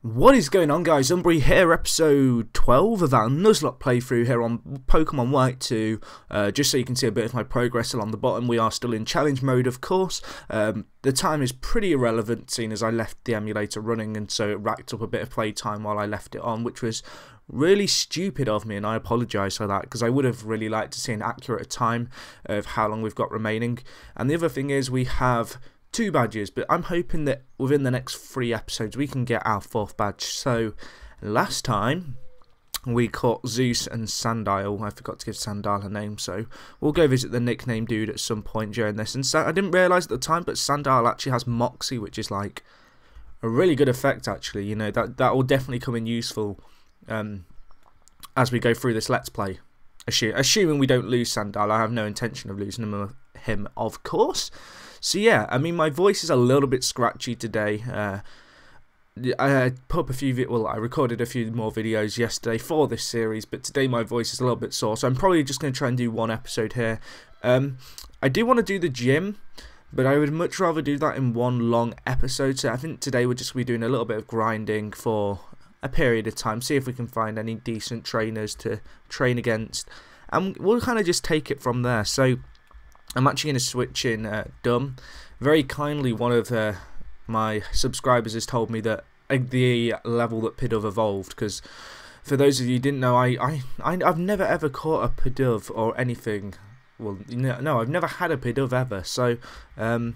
What is going on, guys? Umbre here, episode 12 of our Nuzlocke playthrough here on Pokemon White 2. Just so you can see a bit of my progress along the bottom, we are still in challenge mode, of course. The time is pretty irrelevant, seeing as I left the emulator running, and so it racked up a bit of play time while I left it on, which was really stupid of me, and I apologise for that, because I would have really liked to see an accurate time of how long we've got remaining. And the other thing is, we have 2 badges, but I'm hoping that within the next 3 episodes we can get our 4th badge. So last time we caught Zeus and Sandile. I forgot to give Sandile a name, so we'll go visit the nickname dude at some point during this. And I didn't realise at the time, but Sandile actually has Moxie, which is like a really good effect actually. You know, that will definitely come in useful as we go through this Let's Play. Assuming we don't lose Sandile. I have no intention of losing him, of course. So yeah, I mean, my voice is a little bit scratchy today. I put up a few, well, I recorded a few more videos yesterday for this series, but today my voice is a little bit sore, so I'm probably just going to try and do 1 episode here. I do want to do the gym, but I would much rather do that in 1 long episode, so I think today we'll just be doing a little bit of grinding for a period of time, see if we can find any decent trainers to train against, and we'll kind of just take it from there. So I'm actually going to switch in Dumb. Very kindly, one of my subscribers has told me that the level that Pidove evolved, because for those of you who didn't know, I've never ever caught a Pidove or anything. Well, no, I've never had a Pidove ever. So, oh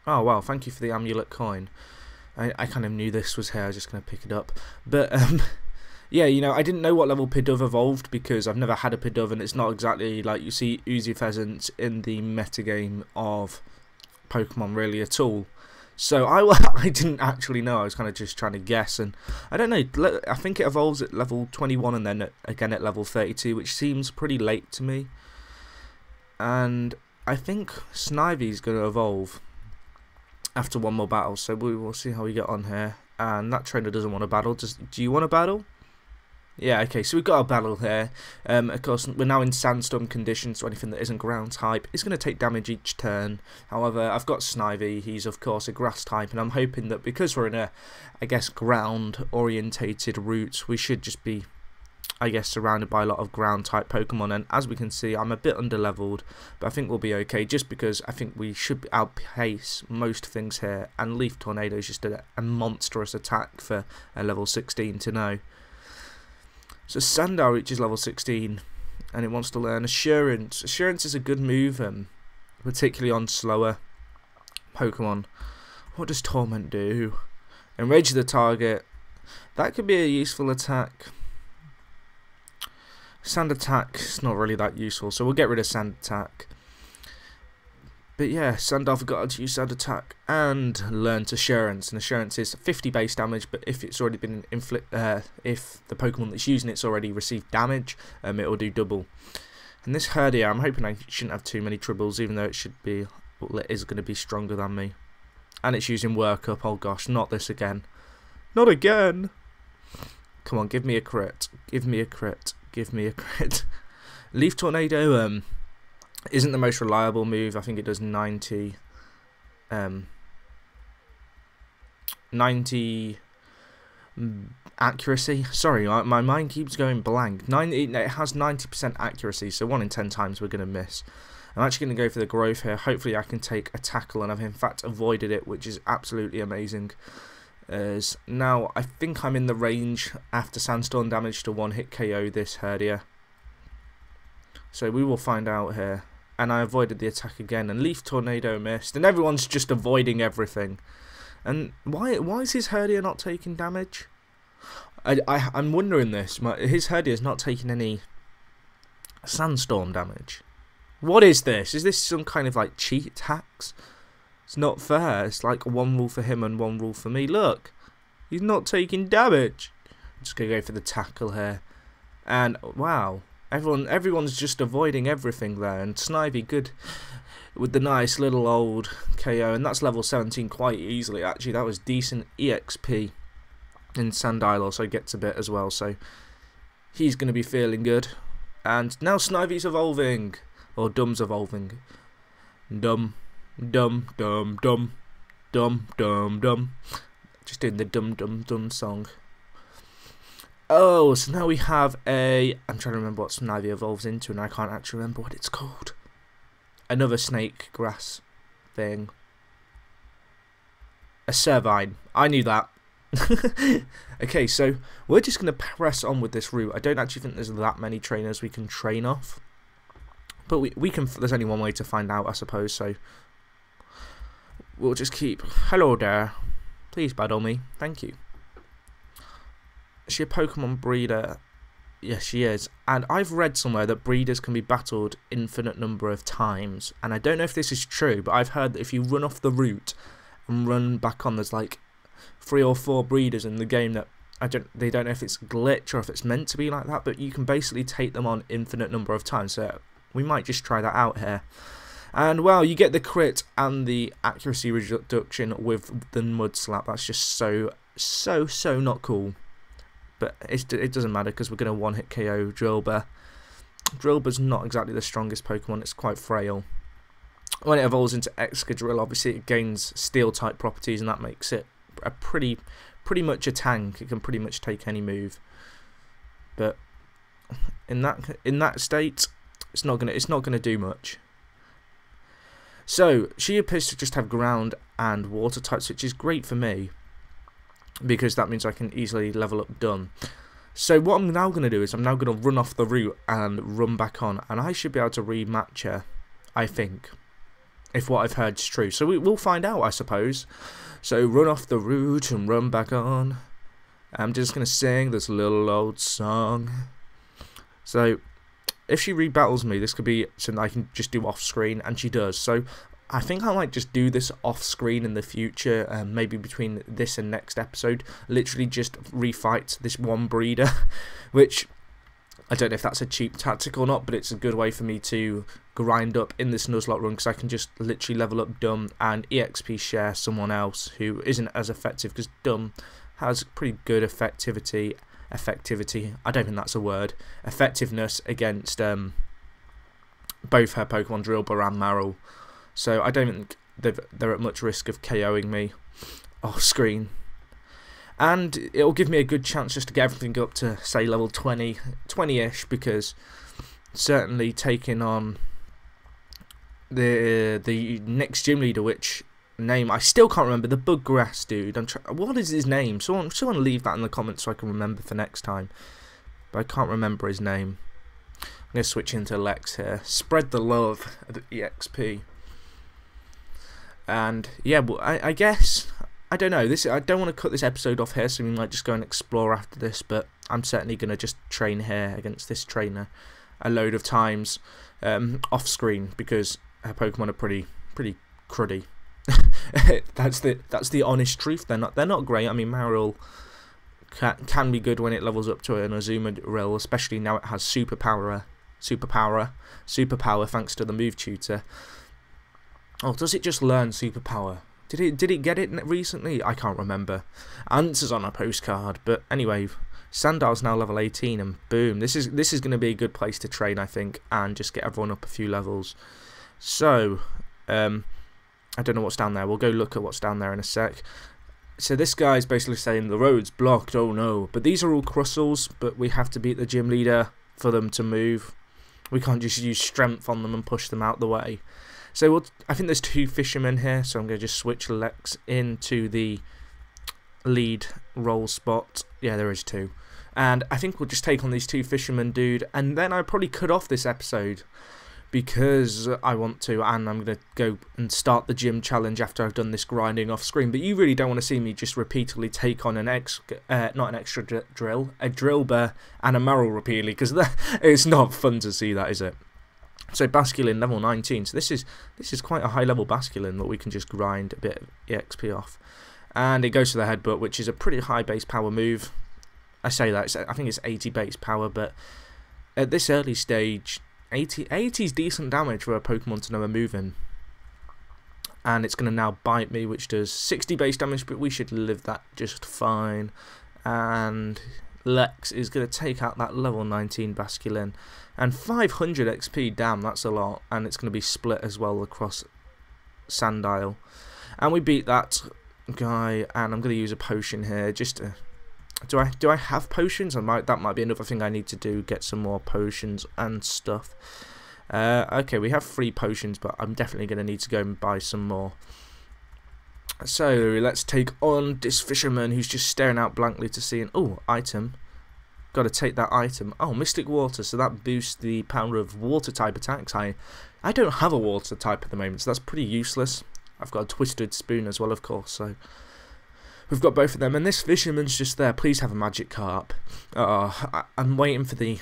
wow, thank you for the amulet coin. I kind of knew this was here. I was just going to pick it up, but yeah, you know, I didn't know what level Pidove evolved because I've never had a Pidove, and it's not exactly like you see Oozy Pheasants in the metagame of Pokemon really at all. So I didn't actually know. I was kind of just trying to guess, and I don't know. I think it evolves at level 21 and then again at level 32, which seems pretty late to me. And I think Snivy's going to evolve after 1 more battle, so we will see how we get on here. And that trainer doesn't want to battle. Do you want to battle? Yeah, okay, so we've got a battle here. Of course, we're now in sandstorm conditions, so anything that isn't ground type is going to take damage each turn. However, I've got Snivy. He's, of course, a grass type, and I'm hoping that because we're in a, I guess, ground-orientated route, we should just be, I guess, surrounded by a lot of ground-type Pokemon. And as we can see, I'm a bit under-leveled, but I think we'll be okay, just because I think we should outpace most things here. And Leaf Tornado is just a monstrous attack for a level 16 to know. So Sandile reaches level 16, and it wants to learn Assurance. Assurance is a good move, particularly on slower Pokemon. What does Torment do? Enrage the target. That could be a useful attack. Sand Attack is not really that useful, so we'll get rid of Sand Attack. But yeah, Sandile forgot to use Sand Attack and learned Assurance. And Assurance is 50 base damage, but if it's already been if the Pokemon that's using it's already received damage, it will do double. And this Herdia, I'm hoping I shouldn't have too many tribbles, even though it should be, well, it is going to be stronger than me. And it's using Workup. Oh gosh, not this again. Not again! Come on, give me a crit. Give me a crit. Give me a crit. Leaf Tornado, isn't the most reliable move. I think it does 90 accuracy. Sorry, my mind keeps going blank. It has 90% accuracy, so 1 in 10 times we're going to miss. I'm actually going to go for the growth here. Hopefully I can take a tackle, and I've in fact avoided it, which is absolutely amazing. Now I think I'm in the range after sandstorm damage to 1-hit KO this Herdia. So we will find out here. And I avoided the attack again, and Leaf Tornado missed, and everyone's just avoiding everything. And why is his Herdia not taking damage? I'm wondering this. His Herdia is not taking any sandstorm damage. What is this? Is this some kind of like cheat attacks? It's not fair. It's like 1 rule for him and 1 rule for me. Look, he's not taking damage. I'm just gonna go for the tackle here, and wow. Everyone's just avoiding everything there, and Snivy good with the nice little old KO, and that's level 17 quite easily actually. That was decent EXP, and Sandile also gets a bit as well, so he's going to be feeling good. And now Snivy's evolving, or Dumb's evolving. Dumb. Just doing the dum dum dum song. Oh, so now we have a... I'm trying to remember what Snivy evolves into, and I can't actually remember what it's called. Another snake grass thing. A Servine. I knew that. Okay, so we're just going to press on with this route. I don't actually think there's that many trainers we can train off. But we can... There's only one way to find out, I suppose, so... We'll just keep... Hello there. Please battle me. Thank you. Is she a Pokemon breeder? Yes, she is. And I've read somewhere that breeders can be battled infinite number of times. And I don't know if this is true, but I've heard that if you run off the route and run back on, there's like 3 or 4 breeders in the game that they don't know if it's glitch or if it's meant to be like that, but you can basically take them on infinite number of times. So we might just try that out here. And well, you get the crit and the accuracy reduction with the Mud Slap. That's just so not cool. But it doesn't matter because we're going to one-hit KO Drillbur. Drillbur's not exactly the strongest Pokemon. It's quite frail. When it evolves into Excadrill, obviously it gains Steel-type properties, and that makes it a pretty much a tank. It can pretty much take any move. But in that state, it's not gonna do much. So she appears to just have ground and water types, which is great for me, because that means I can easily level up Dun. So what I'm now going to do is I'm now going to run off the route and run back on, and I should be able to rematch her, I think, if what I've heard is true. So we'll find out, I suppose. So run off the route and run back on. I'm just going to sing this little old song. So if she rebattles me, this could be something I can just do off screen, and she does. So I think I might just do this off screen in the future, maybe between this and next episode. Literally just refight this one breeder, which I don't know if that's a cheap tactic or not, but it's a good way for me to grind up in this Nuzlocke run, because I can just literally level up Dumb and EXP share someone else who isn't as effective, because Dumb has pretty good effectivity, I don't think that's a word, effectiveness against both her Pokemon Drillbur and Marill. So I don't think they're at much risk of KOing me off screen. And it'll give me a good chance just to get everything up to, say, level 20-ish, because certainly taking on the next gym leader, which name I still can't remember, the Buggrass dude. What is his name? Someone leave that in the comments so I can remember for next time. But I can't remember his name. I'm going to switch into Lex here. Spread the love at the EXP. And yeah, well, I guess, I don't know, I don't want to cut this episode off here, so we might just go and explore after this, but I'm certainly going to just train here against this trainer a load of times off screen, because her Pokemon are pretty cruddy. that's the honest truth. They're not great. I mean, Marill can be good when it levels up to an Azumarill, especially now it has superpower thanks to the move tutor. Oh, does it just learn superpower? Did it get it recently? I can't remember. Answers on a postcard. But anyway, Sandar's now level 18, and boom, this is going to be a good place to train, I think, and just get everyone up a few levels. So, I don't know what's down there. We'll go look at what's down there in a sec. So this guy's basically saying the road's blocked. Oh no! But these are all Crustles, but we have to beat the gym leader for them to move. We can't just use strength on them and push them out the way. So I think there's 2 fishermen here, so I'm going to just switch Lex into the lead role spot. Yeah, there is 2. And I think we'll just take on these 2 fishermen, dude, and then I'll probably cut off this episode because I want to, and I'm going to go and start the gym challenge after I've done this grinding off screen. But you really don't want to see me just repeatedly take on not an extra drill, a Drillbur and a Marill repeatedly, because it's not fun to see that, is it? So Basculin level 19. So this is quite a high level Basculin that we can just grind a bit of EXP off. And it goes to the headbutt, which is a pretty high base power move. I say that, I think it's 80 base power, but at this early stage, 80 is decent damage for a Pokemon to know a move in. And it's going to now bite me, which does 60 base damage, but we should live that just fine. And Lex is going to take out that level 19 Basculin. And 500 XP, damn, that's a lot. And it's going to be split as well across Sandile. And we beat that guy, and I'm going to use a potion here. Just to, do I have potions? That might be another thing I need to do. Get some more potions and stuff. Okay, we have 3 potions, but I'm definitely going to need to go and buy some more. So let's take on this fisherman who's just staring out blankly to see an item. Got to take that item. Oh, Mystic Water, so that boosts the power of water type attacks. I don't have a water type at the moment, so that's pretty useless. I've got a Twisted Spoon as well, of course, so we've got both of them. And this fisherman's just there. Please have a Magic Carp. I'm waiting for the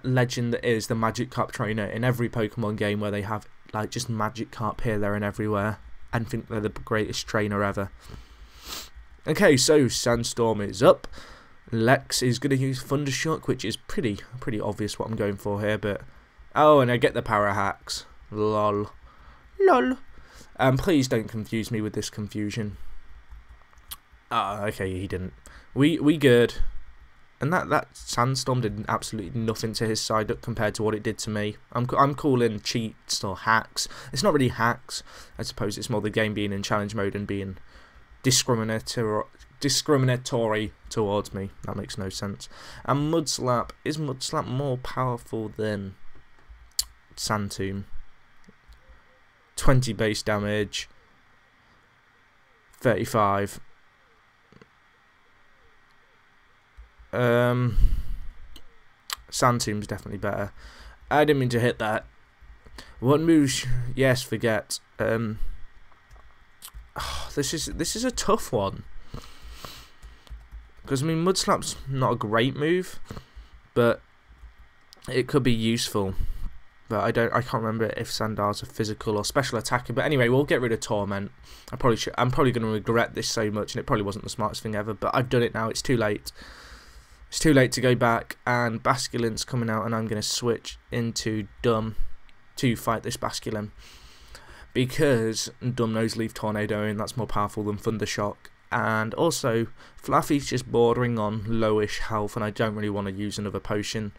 legend that is the Magic Carp trainer in every Pokemon game, where they have like just Magic Carp here, there, and everywhere, and think they're the greatest trainer ever. Okay, so Sandstorm is up. Lex is going to use Thundershock, which is pretty obvious what I'm going for here, but... Oh, and I get the Power Hacks. Lol. Lol. Please don't confuse me with this confusion. Okay, he didn't. We good. And that Sandstorm did absolutely nothing to his side compared to what it did to me. I'm calling cheats or hacks. It's not really hacks. I suppose it's more the game being in challenge mode and being discriminatory towards me. That makes no sense. And Mudslap, is Mudslap more powerful than Sand Tomb? 20 base damage, 35. Sand Tomb's definitely better. I didn't mean to hit that. What moves? Yes, forget. This is a tough one. Because I mean, Mudslap's not a great move, but it could be useful. But I can't remember if Sandar's a physical or special attacker. But anyway, we'll get rid of Torment. I'm probably going to regret this so much, and it probably wasn't the smartest thing ever. But I've done it now. It's too late. It's too late to go back. And Basculin's coming out, and I'm going to switch into Dumb to fight this Basculin, because Dumb knows Leaf Tornado, and that's more powerful than Thundershock. And also, Fluffy's just bordering on lowish health, and I don't really want to use another potion,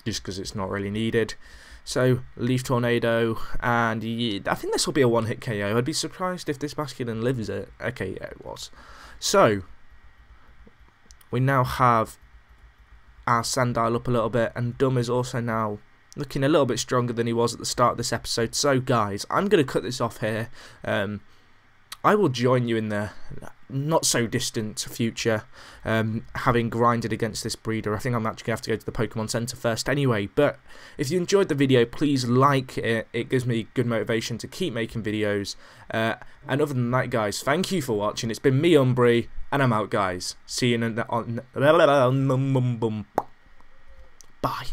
just because it's not really needed. So, Leaf Tornado, and yeah, I think this will be a one-hit KO. I'd be surprised if this Basculin lives it. Okay, yeah, it was. So, we now have our Sandile up a little bit, and Dumb is also now looking a little bit stronger than he was at the start of this episode. So, guys, I'm going to cut this off here. I will join you in the not-so-distant future, having grinded against this breeder. I think I'm actually going to have to go to the Pokemon Center first anyway, but if you enjoyed the video, please like it. It gives me good motivation to keep making videos. And other than that, guys, thank you for watching. It's been me, Umbre, and I'm out, guys. See you on... Bye.